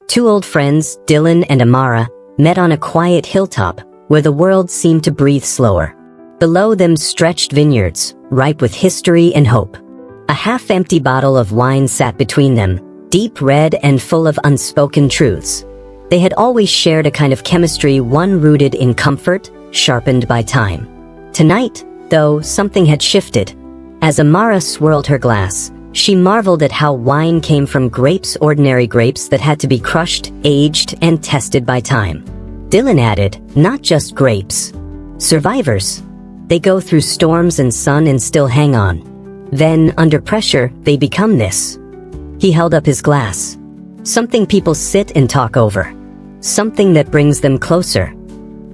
Two old friends, Dylan and Amara, met on a quiet hilltop where the world seemed to breathe slower. Below them stretched vineyards, ripe with history and hope. A half-empty bottle of wine sat between them, deep red and full of unspoken truths. They had always shared a kind of chemistry, one rooted in comfort, sharpened by time. Tonight, though, something had shifted. As Amara swirled her glass, she marveled at how wine came from grapes, ordinary grapes that had to be crushed, aged, and tested by time. Dylan added, not just grapes. Survivors. They go through storms and sun and still hang on. Then, under pressure, they become this. He held up his glass. Something people sit and talk over. Something that brings them closer.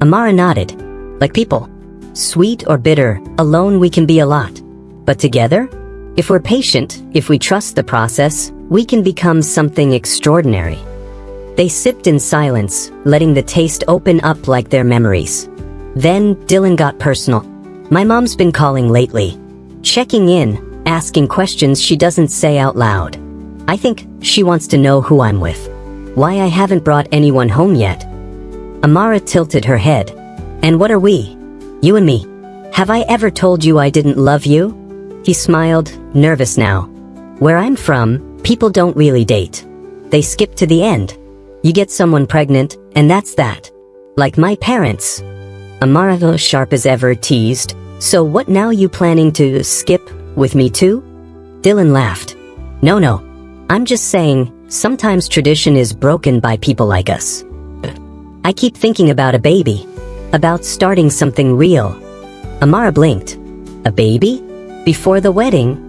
Amara nodded. Like people. Sweet or bitter, alone we can be a lot. But together? If we're patient, if we trust the process, we can become something extraordinary. They sipped in silence, letting the taste open up like their memories. Then, Dylan got personal. My mom's been calling lately. Checking in, asking questions she doesn't say out loud. I think she wants to know who I'm with. Why I haven't brought anyone home yet. Amara tilted her head. And what are we? You and me. Have I ever told you I didn't love you? He smiled, nervous now. Where I'm from, people don't really date. They skip to the end. You get someone pregnant, and that's that. Like my parents. Amara, sharp as ever, teased. So what now, you planning to skip with me too? Dylan laughed. No. I'm just saying, sometimes tradition is broken by people like us. I keep thinking about a baby. About starting something real. Amara blinked. A baby? Before the wedding?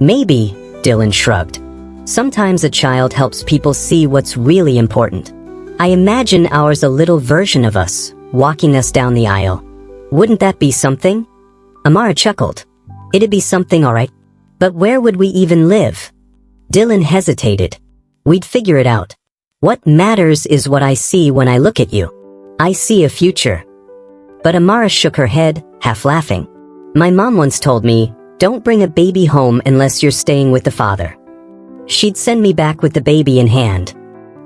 Maybe, Dylan shrugged. Sometimes a child helps people see what's really important. I imagine ours a little version of us, walking us down the aisle. Wouldn't that be something? Amara chuckled. It'd be something, all right. But where would we even live? Dylan hesitated. We'd figure it out. What matters is what I see when I look at you. I see a future. But Amara shook her head, half laughing. My mom once told me, don't bring a baby home unless you're staying with the father. She'd send me back with the baby in hand.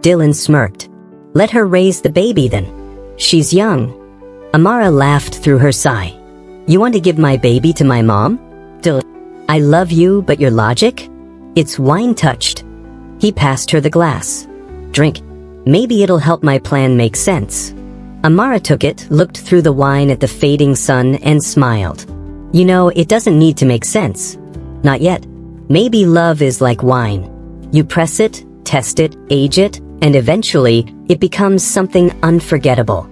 Dylan smirked. Let her raise the baby then. She's young. Amara laughed through her sigh. You want to give my baby to my mom? Dylan. I love you, but your logic? It's wine touched. He passed her the glass. Drink. Maybe it'll help my plan make sense. Amara took it, looked through the wine at the fading sun, and smiled. You know, it doesn't need to make sense. Not yet. Maybe love is like wine. You press it, test it, age it, and eventually, it becomes something unforgettable.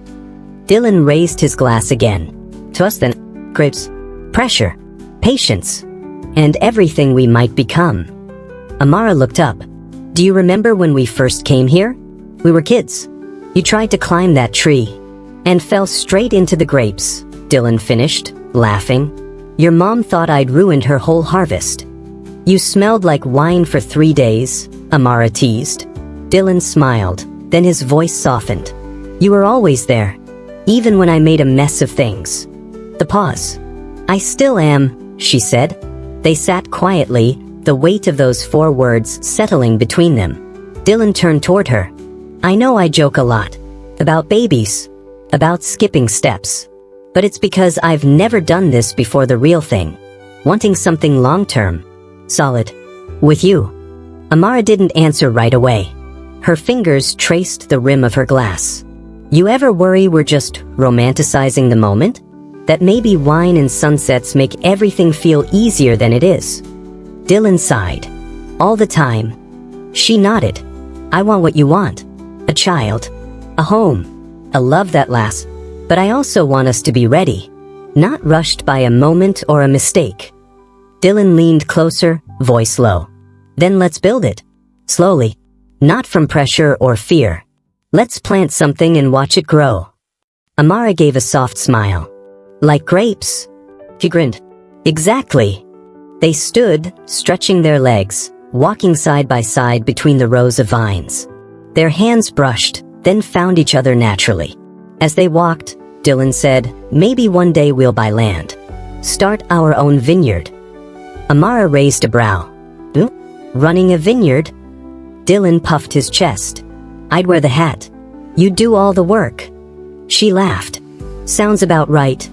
Dylan raised his glass again. To us then, grapes, pressure, patience, and everything we might become. Amara looked up. Do you remember when we first came here? We were kids. You tried to climb that tree and fell straight into the grapes, Dylan finished, laughing. Your mom thought I'd ruined her whole harvest. You smelled like wine for 3 days, Amara teased. Dylan smiled, then his voice softened. You were always there, even when I made a mess of things. The pause. I still am, she said. They sat quietly, the weight of those 4 words settling between them. Dylan turned toward her. I know I joke a lot. About babies. About skipping steps. But it's because I've never done this before, the real thing. Wanting something long-term. Solid. With you. Amara didn't answer right away. Her fingers traced the rim of her glass. You ever worry we're just romanticizing the moment? That maybe wine and sunsets make everything feel easier than it is? Dylan sighed. All the time. She nodded. I want what you want. A child. A home. A love that lasts. But I also want us to be ready. Not rushed by a moment or a mistake. Dylan leaned closer, voice low. Then let's build it. Slowly. Not from pressure or fear. Let's plant something and watch it grow. Amara gave a soft smile. Like grapes. He grinned. Exactly. They stood, stretching their legs, walking side by side between the rows of vines. Their hands brushed, then found each other naturally. As they walked, Dylan said, maybe one day we'll buy land. Start our own vineyard. Amara raised a brow. Running a vineyard? Dylan puffed his chest. I'd wear the hat. You'd do all the work. She laughed. Sounds about right.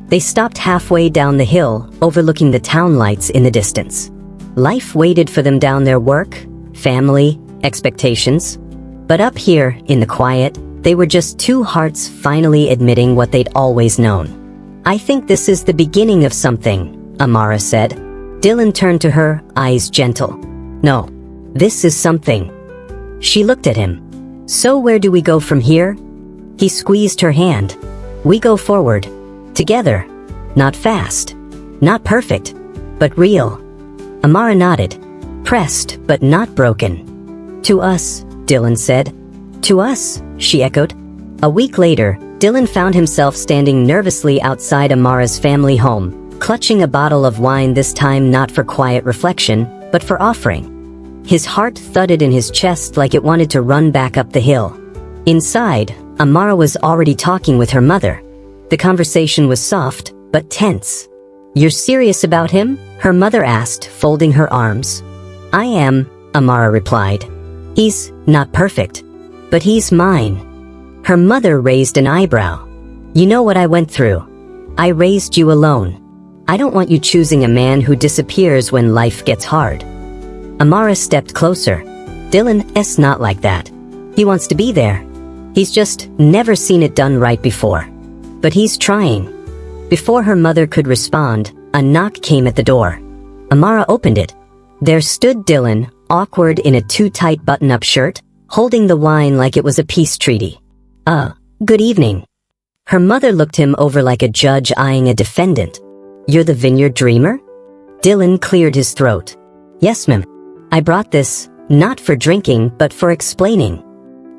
They stopped halfway down the hill, overlooking the town lights in the distance. Life waited for them down there: work, family, expectations. But up here, in the quiet, they were just two hearts finally admitting what they'd always known. I think this is the beginning of something, Amara said. Dylan turned to her, eyes gentle. No, this is something. She looked at him. So where do we go from here? He squeezed her hand. We go forward. Together. Not fast. Not perfect. But real. Amara nodded. Pressed, but not broken. To us, Dylan said. To us, she echoed. A week later, Dylan found himself standing nervously outside Amara's family home, clutching a bottle of wine, this time not for quiet reflection, but for offering. His heart thudded in his chest like it wanted to run back up the hill. Inside, Amara was already talking with her mother. The conversation was soft, but tense. You're serious about him? Her mother asked, folding her arms. I am, Amara replied. He's not perfect, but he's mine. Her mother raised an eyebrow. You know what I went through. I raised you alone. I don't want you choosing a man who disappears when life gets hard. Amara stepped closer. Dylan's not like that. He wants to be there. He's just never seen it done right before. But he's trying. Before her mother could respond, a knock came at the door. Amara opened it. There stood Dylan, awkward in a too-tight button-up shirt, holding the wine like it was a peace treaty. Good evening. Her mother looked him over like a judge eyeing a defendant. You're the vineyard dreamer? Dylan cleared his throat. Yes, ma'am. I brought this, not for drinking, but for explaining.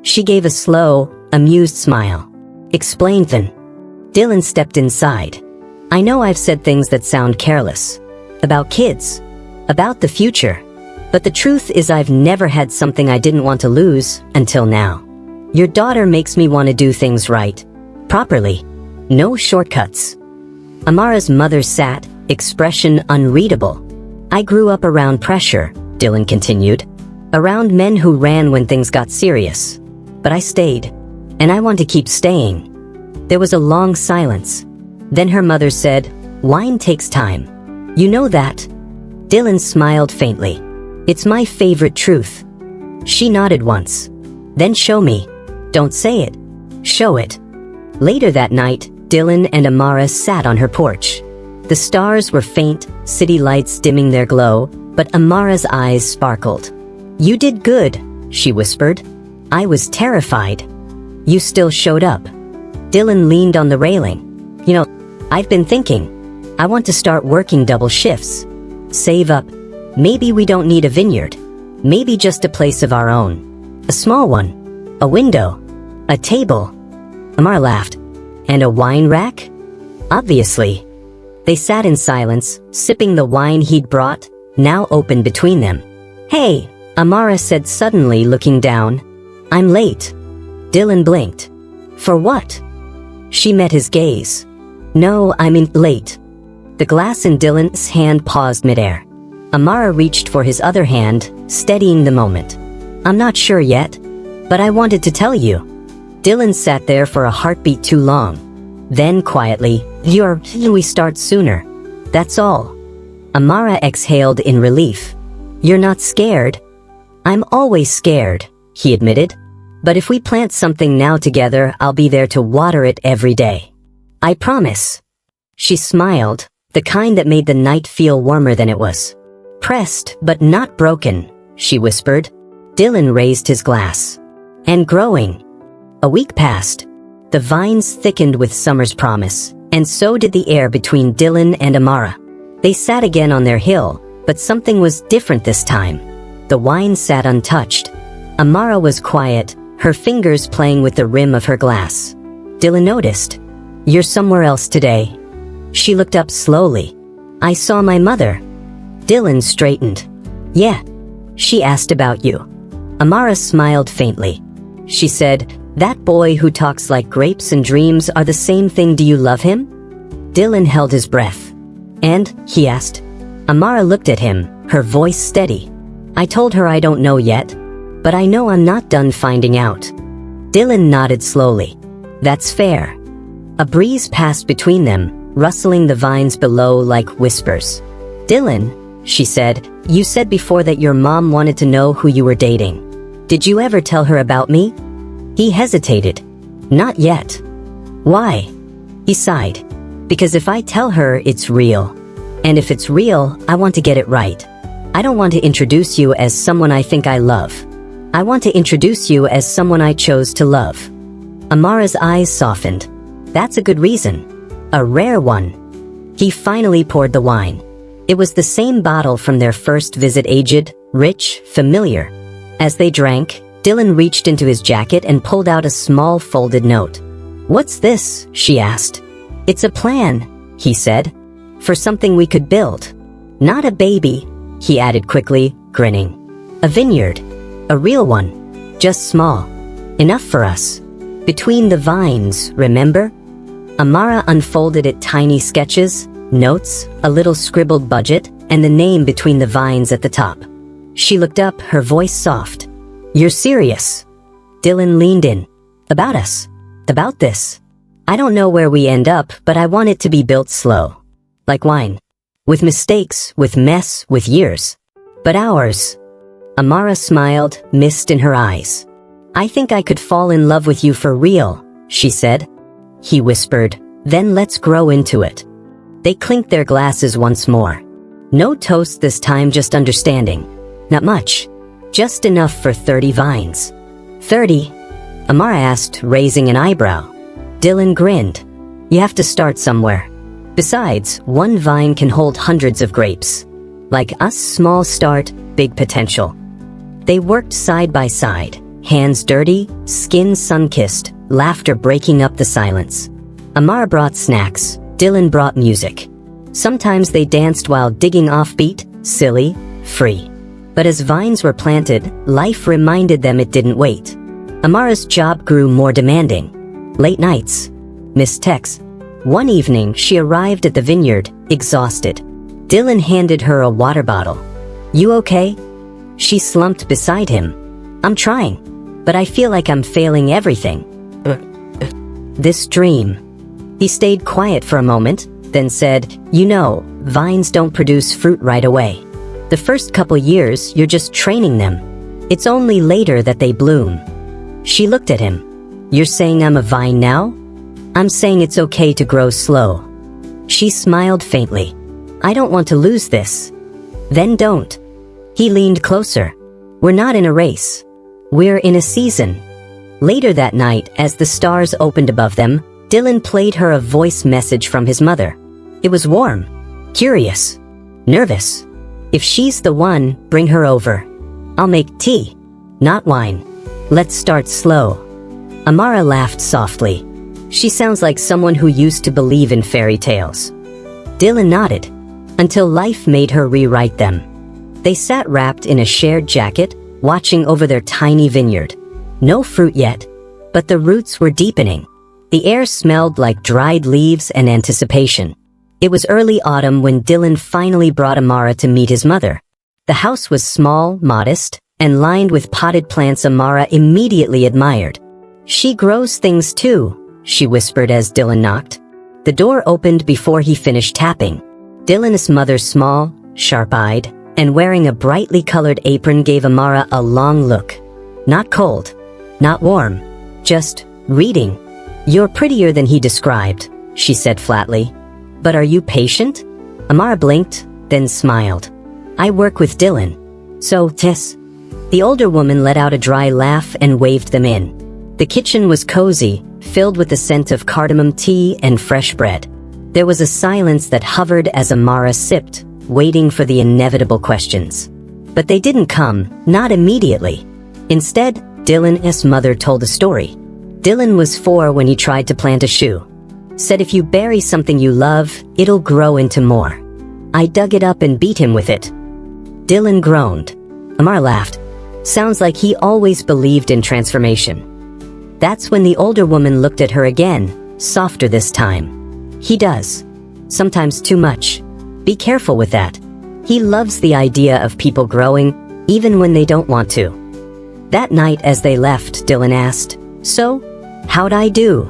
She gave a slow, amused smile. Explain then. Dylan stepped inside. I know I've said things that sound careless. About kids. About the future. But the truth is I've never had something I didn't want to lose, until now. Your daughter makes me want to do things right. Properly. No shortcuts. Amara's mother sat, expression unreadable. I grew up around pressure, Dylan continued. Around men who ran when things got serious. But I stayed. And I want to keep staying. There was a long silence. Then her mother said, Wine takes time. You know that? Dylan smiled faintly. It's my favorite truth. She nodded once. Then show me. Don't say it. Show it. Later that night, Dylan and Amara sat on her porch. The stars were faint, city lights dimming their glow, but Amara's eyes sparkled. You did good, she whispered. I was terrified. You still showed up. Dylan leaned on the railing. You know, I've been thinking. I want to start working double shifts. Save up. Maybe we don't need a vineyard. Maybe just a place of our own. A small one. A window. A table. Amara laughed. And a wine rack? Obviously. They sat in silence, sipping the wine he'd brought, now open between them. Hey, Amara said suddenly, looking down. I'm late. Dylan blinked. For what? She met his gaze. No, I mean late. The glass in Dylan's hand paused midair. Amara reached for his other hand, steadying the moment. I'm not sure yet, but I wanted to tell you. Dylan sat there for a heartbeat too long. Then quietly, we start sooner. That's all. Amara exhaled in relief. You're not scared? I'm always scared, he admitted. But if we plant something now together, I'll be there to water it every day. I promise. She smiled, the kind that made the night feel warmer than it was. Pressed, but not broken, she whispered. Dylan raised his glass. And growing. A week passed. The vines thickened with summer's promise, and so did the air between Dylan and Amara. They sat again on their hill, but something was different this time. The wine sat untouched. Amara was quiet, her fingers playing with the rim of her glass. Dylan noticed. You're somewhere else today. She looked up slowly. I saw my mother. Dylan straightened. Yeah. She asked about you. Amara smiled faintly. She said, that boy who talks like grapes and dreams are the same thing. Do you love him? Dylan held his breath. And, he asked. Amara looked at him, her voice steady. I told her I don't know yet. But I know I'm not done finding out. Dylan nodded slowly. That's fair. A breeze passed between them, rustling the vines below like whispers. Dylan, she said, you said before that your mom wanted to know who you were dating. Did you ever tell her about me? He hesitated. Not yet. Why? He sighed. Because if I tell her, it's real. And if it's real, I want to get it right. I don't want to introduce you as someone I think I love. I want to introduce you as someone I chose to love. Amara's eyes softened. That's a good reason. A rare one. He finally poured the wine. It was the same bottle from their first visit, aged, rich, familiar. As they drank, Dylan reached into his jacket and pulled out a small folded note. What's this? She asked. It's a plan, he said, for something we could build. Not a baby, he added quickly, grinning. A vineyard. A real one. Just small. Enough for us. Between the vines, remember? Amara unfolded it, tiny sketches, notes, a little scribbled budget, and the name between the vines at the top. She looked up, her voice soft. You're serious? Dylan leaned in. About us. About this. I don't know where we end up, but I want it to be built slow. Like wine. With mistakes, with mess, with years. But ours. Amara smiled, mist in her eyes. I think I could fall in love with you for real, she said. He whispered, then let's grow into it. They clinked their glasses once more. No toast this time, just understanding. Not much. Just enough for 30 vines. 30? Amara asked, raising an eyebrow. Dylan grinned. You have to start somewhere. Besides, one vine can hold hundreds of grapes. Like us, small start, big potential. They worked side by side, hands dirty, skin sun-kissed, laughter breaking up the silence. Amara brought snacks, Dylan brought music. Sometimes they danced while digging offbeat, silly, free. But as vines were planted, life reminded them it didn't wait. Amara's job grew more demanding. Late nights. Missed texts. One evening, she arrived at the vineyard, exhausted. Dylan handed her a water bottle. You okay? She slumped beside him. I'm trying, but I feel like I'm failing everything. This dream. He stayed quiet for a moment, then said, you know, vines don't produce fruit right away. The first couple years, you're just training them. It's only later that they bloom. She looked at him. You're saying I'm a vine now? I'm saying it's okay to grow slow. She smiled faintly. I don't want to lose this. Then don't. He leaned closer. We're not in a race. We're in a season. Later that night, as the stars opened above them, Dylan played her a voice message from his mother. It was warm, curious, nervous. If she's the one, bring her over. I'll make tea, not wine. Let's start slow. Amara laughed softly. She sounds like someone who used to believe in fairy tales. Dylan nodded, until life made her rewrite them. They sat wrapped in a shared jacket, watching over their tiny vineyard. No fruit yet, but the roots were deepening. The air smelled like dried leaves and anticipation. It was early autumn when Dylan finally brought Amara to meet his mother. The house was small, modest, and lined with potted plants Amara immediately admired. She grows things too, she whispered as Dylan knocked. The door opened before he finished tapping. Dylan's mother, small, sharp-eyed, and wearing a brightly colored apron, gave Amara a long look. Not cold, not warm, just reading. You're prettier than he described, she said flatly. But are you patient? Amara blinked, then smiled. I work with Dylan. So, Tess. The older woman let out a dry laugh and waved them in. The kitchen was cozy, filled with the scent of cardamom tea and fresh bread. There was a silence that hovered as Amara sipped, waiting for the inevitable questions. But they didn't come, not immediately. Instead, Dylan's mother told a story. Dylan was 4 when he tried to plant a shoe. Said if you bury something you love, it'll grow into more. I dug it up and beat him with it. Dylan groaned. Amara laughed. Sounds like he always believed in transformation. That's when the older woman looked at her again, softer this time. He does. Sometimes too much. Be careful with that. He loves the idea of people growing, even when they don't want to. That night as they left, Dylan asked, "So, how'd I do?"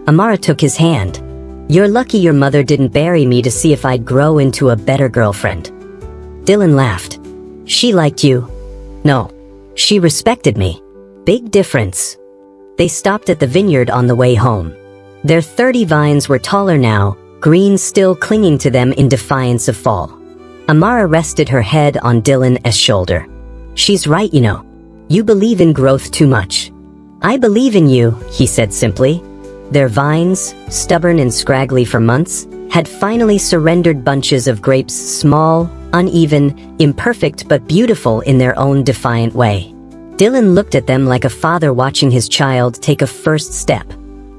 Amara took his hand. "You're lucky your mother didn't bury me to see if I'd grow into a better girlfriend." Dylan laughed. "She liked you." "No. She respected me." "Big difference." They stopped at the vineyard on the way home. Their 30 vines were taller now, green still clinging to them in defiance of fall. Amara rested her head on Dylan's shoulder. "She's right, you know. You believe in growth too much." "I believe in you," he said simply. Their vines, stubborn and scraggly for months, had finally surrendered bunches of grapes, small, uneven, imperfect but beautiful in their own defiant way. Dylan looked at them like a father watching his child take a first step.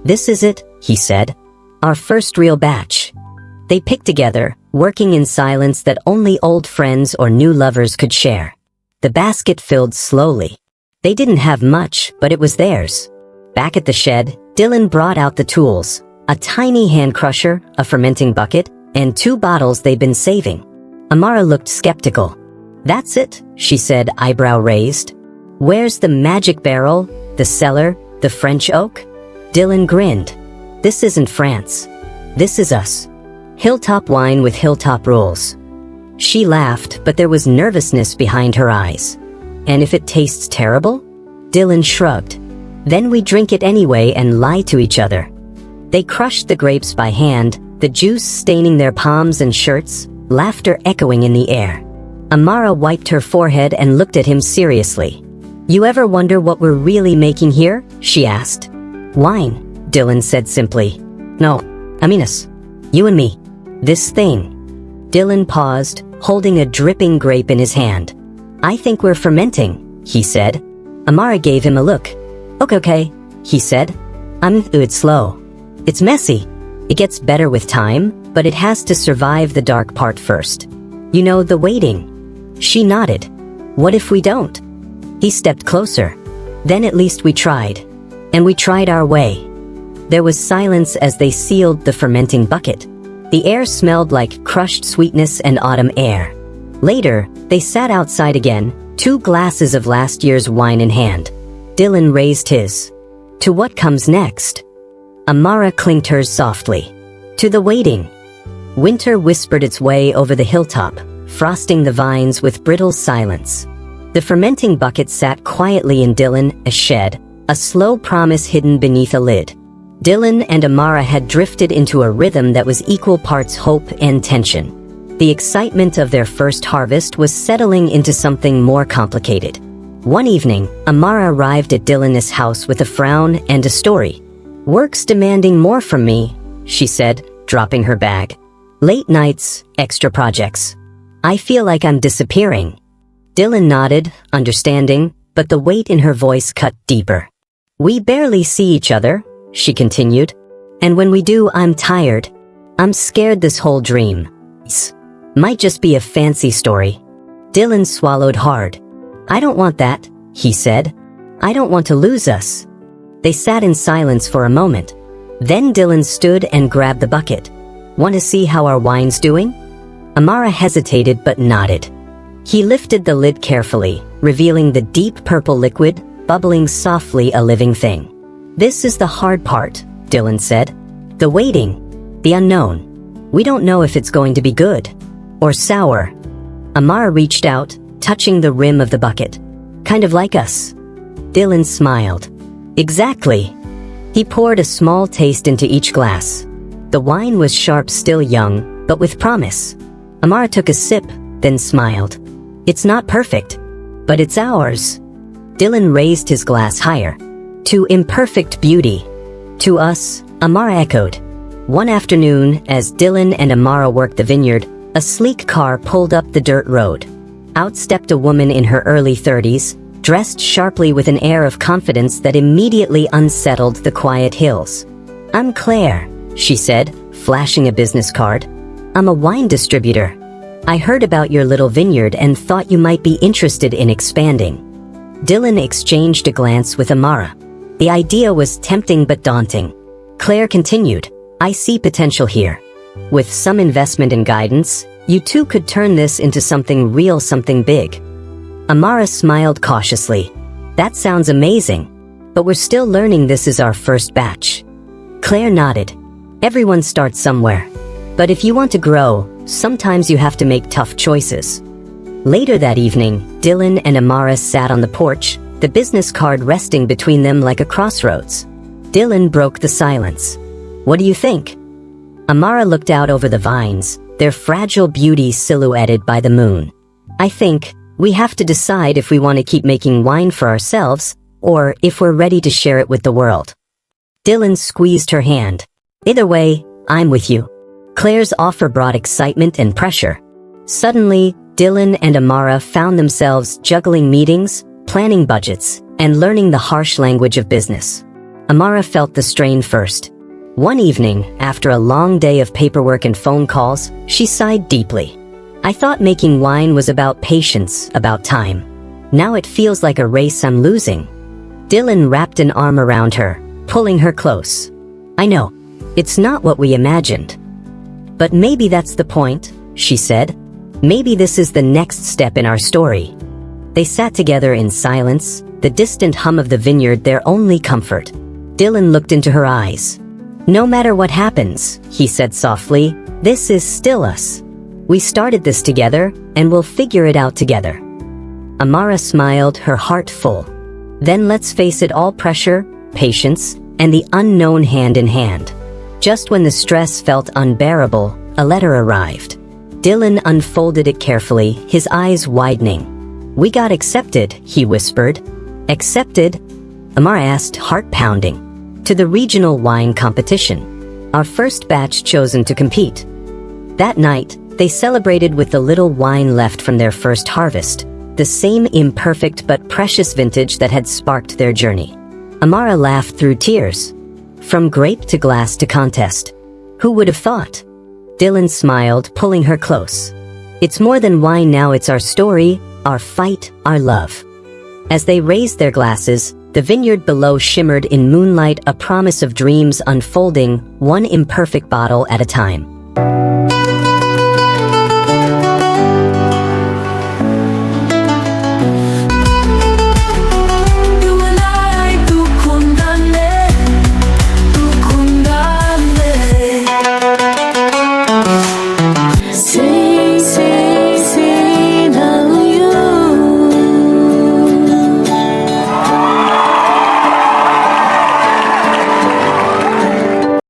"This is it," he said. "Our first real batch." They picked together, working in silence that only old friends or new lovers could share. The basket filled slowly. They didn't have much, but it was theirs. Back at the shed, Dylan brought out the tools, a tiny hand crusher, a fermenting bucket, and 2 bottles they'd been saving. Amara looked skeptical. "That's it," she said, eyebrow raised. "Where's the magic barrel, the cellar, the French oak?" Dylan grinned. "This isn't France. This is us. Hilltop wine with hilltop rules." She laughed, but there was nervousness behind her eyes. "And if it tastes terrible?" Dylan shrugged. "Then we drink it anyway and lie to each other." They crushed the grapes by hand, the juice staining their palms and shirts, laughter echoing in the air. Amara wiped her forehead and looked at him seriously. "You ever wonder what we're really making here?" she asked. "Wine," Dylan said simply. "No, I mean us. You and me. This thing." Dylan paused, holding a dripping grape in his hand. "I think we're fermenting," he said. Amara gave him a look. Okay, he said. "I'm through it slow. It's messy. It gets better with time, but it has to survive the dark part first. You know, the waiting." She nodded. "What if we don't?" He stepped closer. "Then at least we tried. And we tried our way." There was silence as they sealed the fermenting bucket. The air smelled like crushed sweetness and autumn air. Later, they sat outside again, 2 glasses of last year's wine in hand. Dylan raised his. "To what comes next?" Amara clinked hers softly. "To the waiting." Winter whispered its way over the hilltop, frosting the vines with brittle silence. The fermenting bucket sat quietly in Dylan's shed, a slow promise hidden beneath a lid. Dylan and Amara had drifted into a rhythm that was equal parts hope and tension. The excitement of their first harvest was settling into something more complicated. One evening, Amara arrived at Dylan's house with a frown and a story. "Work's demanding more from me," she said, dropping her bag. "Late nights, extra projects. I feel like I'm disappearing." Dylan nodded, understanding, but the weight in her voice cut deeper. "We barely see each other," she continued. "And when we do, I'm tired. I'm scared this whole dream might just be a fancy story." Dylan swallowed hard. "I don't want that," he said. "I don't want to lose us." They sat in silence for a moment. Then Dylan stood and grabbed the bucket. "Want to see how our wine's doing?" Amara hesitated but nodded. He lifted the lid carefully, revealing the deep purple liquid, bubbling softly, a living thing. "This is the hard part," Dylan said. "The waiting. The unknown. We don't know if it's going to be good. Or sour." Amara reached out, touching the rim of the bucket. "Kind of like us." Dylan smiled. "Exactly." He poured a small taste into each glass. The wine was sharp, still young, but with promise. Amara took a sip, then smiled. "It's not perfect, but it's ours." Dylan raised his glass higher. "To imperfect beauty." "To us," Amara echoed. One afternoon, as Dylan and Amara worked the vineyard, a sleek car pulled up the dirt road. Out stepped a woman in her early 30s, dressed sharply with an air of confidence that immediately unsettled the quiet hills. "I'm Claire," she said, flashing a business card. "I'm a wine distributor. I heard about your little vineyard and thought you might be interested in expanding." Dylan exchanged a glance with Amara. The idea was tempting but daunting. Claire continued, "I see potential here. With some investment and guidance, you two could turn this into something real, something big." Amara smiled cautiously. That sounds amazing. But we're still learning. This is our first batch. Claire nodded. Everyone starts somewhere. But if you want to grow, sometimes you have to make tough choices. Later that evening, Dylan and Amara sat on the porch, the business card resting between them like a crossroads. Dylan broke the silence. What do you think? Amara looked out over the vines, their fragile beauty silhouetted by the moon. I think we have to decide if we want to keep making wine for ourselves, or if we're ready to share it with the world. Dylan squeezed her hand. Either way, I'm with you. Claire's offer brought excitement and pressure. Suddenly, Dylan and Amara found themselves juggling meetings, planning budgets, and learning the harsh language of business. Amara felt the strain first. One evening, after a long day of paperwork and phone calls, she sighed deeply. I thought making wine was about patience, about time. Now it feels like a race I'm losing. Dylan wrapped an arm around her, pulling her close. I know, it's not what we imagined. But maybe that's the point, she said. Maybe this is the next step in our story. They sat together in silence, the distant hum of the vineyard their only comfort. Dylan looked into her eyes. No matter what happens, he said softly, this is still us. We started this together, and we'll figure it out together. Amara smiled, her heart full. Then let's face it, all pressure, patience, and the unknown hand in hand. Just when the stress felt unbearable, a letter arrived. Dylan unfolded it carefully, his eyes widening. We got accepted, he whispered. Accepted? Amara asked, heart pounding. To the regional wine competition. Our first batch chosen to compete. That night, they celebrated with the little wine left from their first harvest, the same imperfect but precious vintage that had sparked their journey. Amara laughed through tears. From grape to glass to contest. Who would have thought? Dylan smiled, pulling her close. It's more than wine now, it's our story, our fight, our love. As they raised their glasses, the vineyard below shimmered in moonlight, a promise of dreams unfolding, one imperfect bottle at a time.